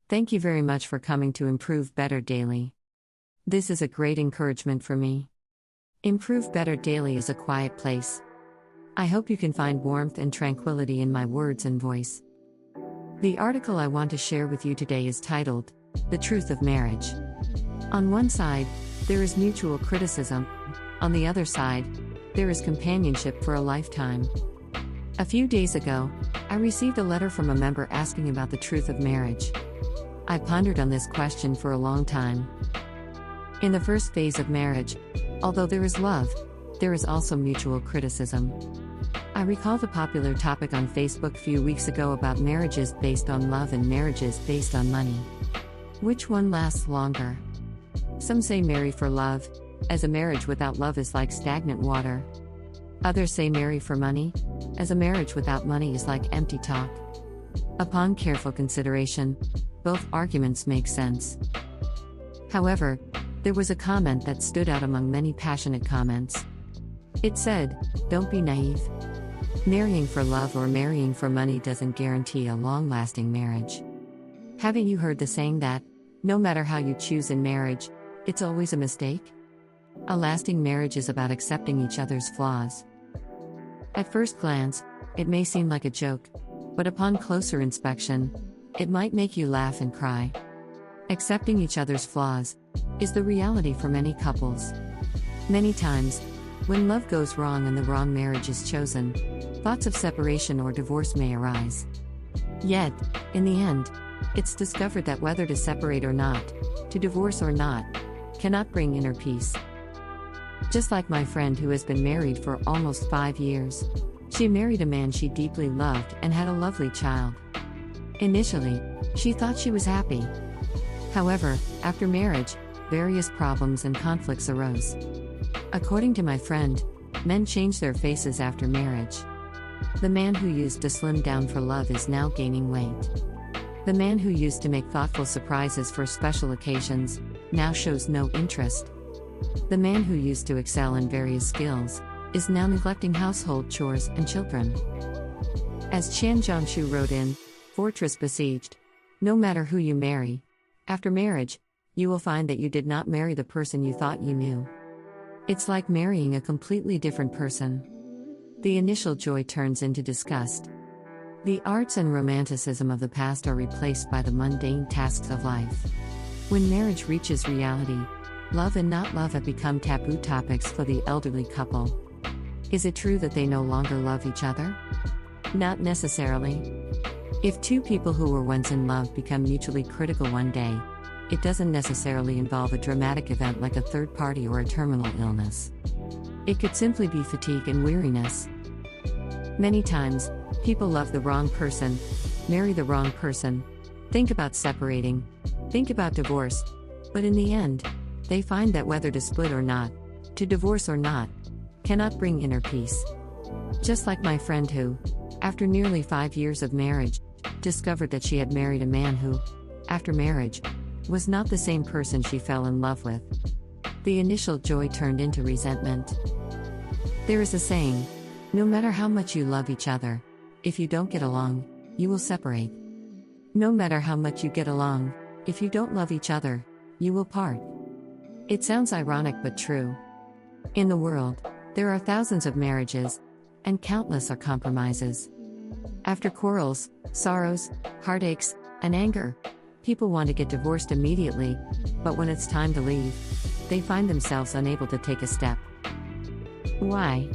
Thank you very much for coming to Improve Better Daily. This is a great encouragement for me. Improve Better Daily is a quiet place. I hope you can find warmth and tranquility in my words and voice. The article I want to share with you today is titled, The Truth of Marriage. On one side, there is mutual criticism. On the other side, there is companionship for a lifetime. A few days ago, I received a letter from a member asking about the truth of marriage. I pondered on this question for a long time. In the first phase of marriage, although there is love, there is also mutual criticism. I recall the popular topic on Facebook a few weeks ago about marriages based on love and marriages based on money. Which one lasts longer? Some say marry for love, as a marriage without love is like stagnant water. Others say marry for money, as a marriage without money is like empty talk. Upon careful consideration, both arguments make sense. However, there was a comment that stood out among many passionate comments. It said, "Don't be naive. Marrying for love or marrying for money doesn't guarantee a long-lasting marriage. Haven't you heard the saying that, no matter how you choose in marriage, it's always a mistake? A lasting marriage is about accepting each other's flaws." At first glance, it may seem like a joke, but upon closer inspection, it might make you laugh and cry. Accepting each other's flaws is the reality for many couples. Many times, when love goes wrong and the wrong marriage is chosen, thoughts of separation or divorce may arise. Yet, in the end, it's discovered that whether to separate or not, to divorce or not, cannot bring inner peace. Just like my friend who has been married for almost 5 years. She married a man she deeply loved and had a lovely child. Initially, she thought she was happy. However, after marriage, various problems and conflicts arose. According to my friend, men change their faces after marriage. The man who used to slim down for love is now gaining weight. The man who used to make thoughtful surprises for special occasions now shows no interest. The man who used to excel in various skills is now neglecting household chores and children. As Chan Jianshu wrote in Fortress Besieged, no matter who you marry, after marriage, you will find that you did not marry the person you thought you knew. It's like marrying a completely different person. The initial joy turns into disgust. The arts and romanticism of the past are replaced by the mundane tasks of life. When marriage reaches reality, love and not love have become taboo topics for the elderly couple. Is it true that they no longer love each other? Not necessarily. If two people who were once in love become mutually critical one day, it doesn't necessarily involve a dramatic event like a third party or a terminal illness. It could simply be fatigue and weariness. Many times, people love the wrong person, marry the wrong person, think about separating, think about divorce, but in the end, they find that whether to split or not, to divorce or not, cannot bring inner peace. Just like my friend who, after nearly 5 years of marriage, discovered that she had married a man who, after marriage, was not the same person she fell in love with. The initial joy turned into resentment. There is a saying, no matter how much you love each other, if you don't get along, you will separate. No matter how much you get along, if you don't love each other, you will part. It sounds ironic but true. In the world, there are thousands of marriages, and countless are compromises. After quarrels, sorrows, heartaches, and anger, people want to get divorced immediately, but when it's time to leave, they find themselves unable to take a step. Why?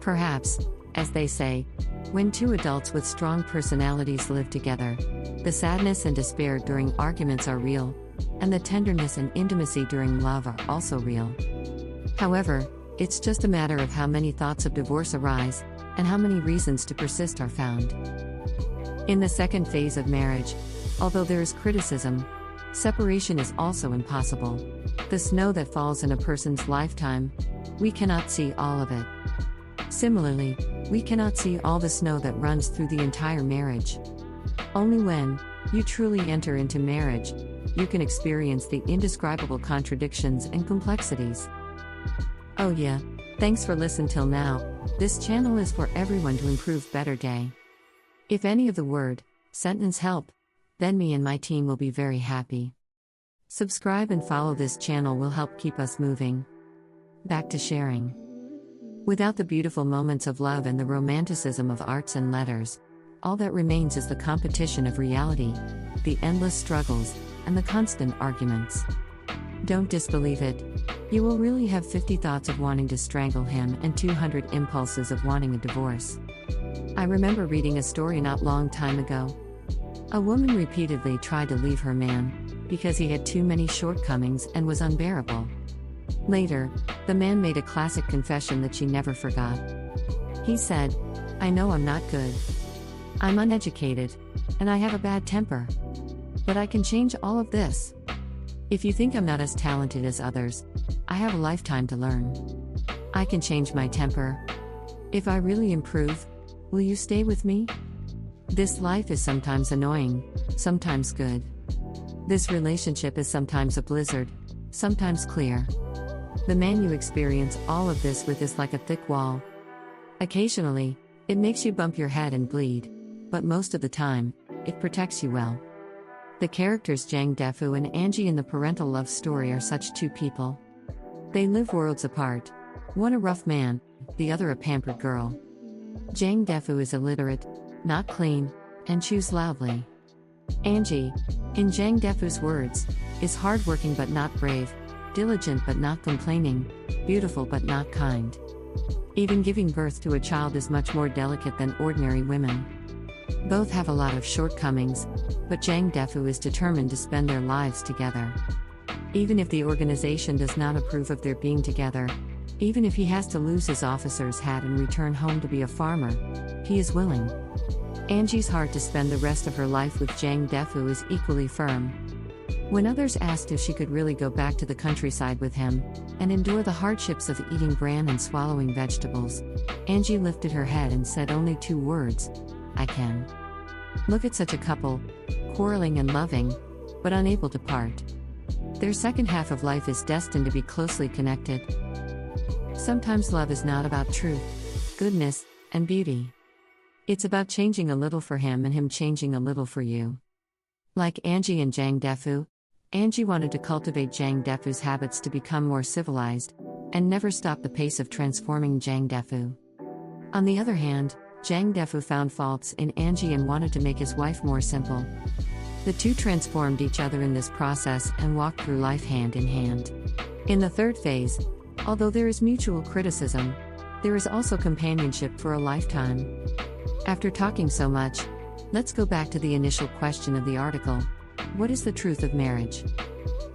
Perhaps, as they say, when two adults with strong personalities live together, the sadness and despair during arguments are real, and the tenderness and intimacy during love are also real. However, it's just a matter of how many thoughts of divorce arise, and how many reasons to persist are found. In the second phase of marriage, although there is criticism, separation is also impossible. The snow that falls in a person's lifetime, we cannot see all of it. Similarly, we cannot see all the snow that runs through the entire marriage. Only when you truly enter into marriage, you can experience the indescribable contradictions and complexities. Oh yeah, thanks for listening till now. This channel is for everyone to improve better day. If any of the word, sentence help, then me and my team will be very happy. Subscribe and follow this channel will help keep us moving. Back to sharing. Without the beautiful moments of love and the romanticism of arts and letters, all that remains is the competition of reality, the endless struggles, and the constant arguments. Don't disbelieve it. You will really have 50 thoughts of wanting to strangle him and 200 impulses of wanting a divorce. I remember reading a story not long time ago. A woman repeatedly tried to leave her man because he had too many shortcomings and was unbearable. Later, the man made a classic confession that she never forgot. He said, "I know I'm not good. I'm uneducated, and I have a bad temper. But I can change all of this. If you think I'm not as talented as others, I have a lifetime to learn. I can change my temper. If I really improve, will you stay with me? This life is sometimes annoying, sometimes good. This relationship is sometimes a blizzard, sometimes clear. The man you experience all of this with is like a thick wall. Occasionally, it makes you bump your head and bleed, but most of the time, it protects you well." The characters Jang Defu and Angie in the parental love story are such two people. They live worlds apart. One a rough man, the other a pampered girl. Jang Defu is illiterate, not clean, and chews loudly. Angie, in Jang Defu's words, is hardworking but not brave, diligent but not complaining, beautiful but not kind. Even giving birth to a child is much more delicate than ordinary women. Both have a lot of shortcomings, but Jang Defu is determined to spend their lives together. Even if the organization does not approve of their being together, even if he has to lose his officer's hat and return home to be a farmer, he is willing. Angie's heart to spend the rest of her life with Jang Defu is equally firm. When others asked if she could really go back to the countryside with him, and endure the hardships of eating bran and swallowing vegetables, Angie lifted her head and said only two words, "I can." Look at such a couple, quarreling and loving, but unable to part. Their second half of life is destined to be closely connected. Sometimes love is not about truth, goodness, and beauty. It's about changing a little for him and him changing a little for you. Like Angie and Jang Defu, Angie wanted to cultivate Jang Defu's habits to become more civilized, and never stop the pace of transforming Jang Defu. On the other hand, Jang Defu found faults in Angie and wanted to make his wife more simple. The two transformed each other in this process and walked through life hand in hand. In the third phase, although there is mutual criticism, there is also companionship for a lifetime. After talking so much, let's go back to the initial question of the article. What is the truth of marriage?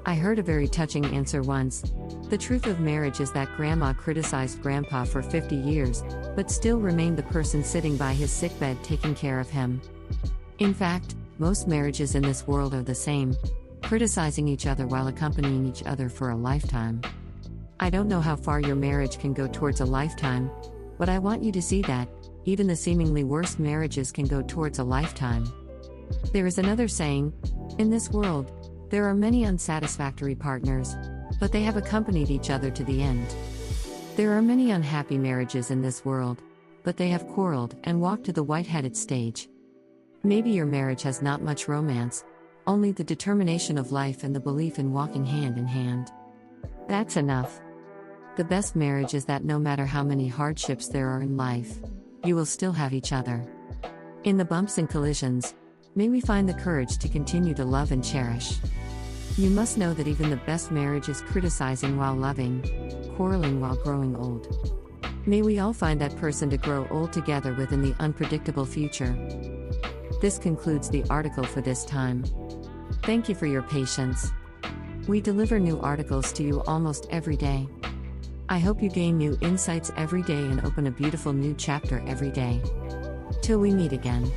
I heard a very touching answer once. The truth of marriage is that grandma criticized grandpa for 50 years, but still remained the person sitting by his sickbed taking care of him. In fact, most marriages in this world are the same, criticizing each other while accompanying each other for a lifetime. I don't know how far your marriage can go towards a lifetime, but I want you to see that, even the seemingly worst marriages can go towards a lifetime. There is another saying, in this world, there are many unsatisfactory partners, but they have accompanied each other to the end. There are many unhappy marriages in this world, but they have quarreled and walked to the white-headed stage. Maybe your marriage has not much romance, only the determination of life and the belief in walking hand in hand. That's enough. The best marriage is that no matter how many hardships there are in life, you will still have each other. In the bumps and collisions, may we find the courage to continue to love and cherish. You must know that even the best marriage is criticizing while loving, quarreling while growing old. May we all find that person to grow old together with in the unpredictable future. This concludes the article for this time. Thank you for your patience. We deliver new articles to you almost every day. I hope you gain new insights every day and open a beautiful new chapter every day. Till we meet again.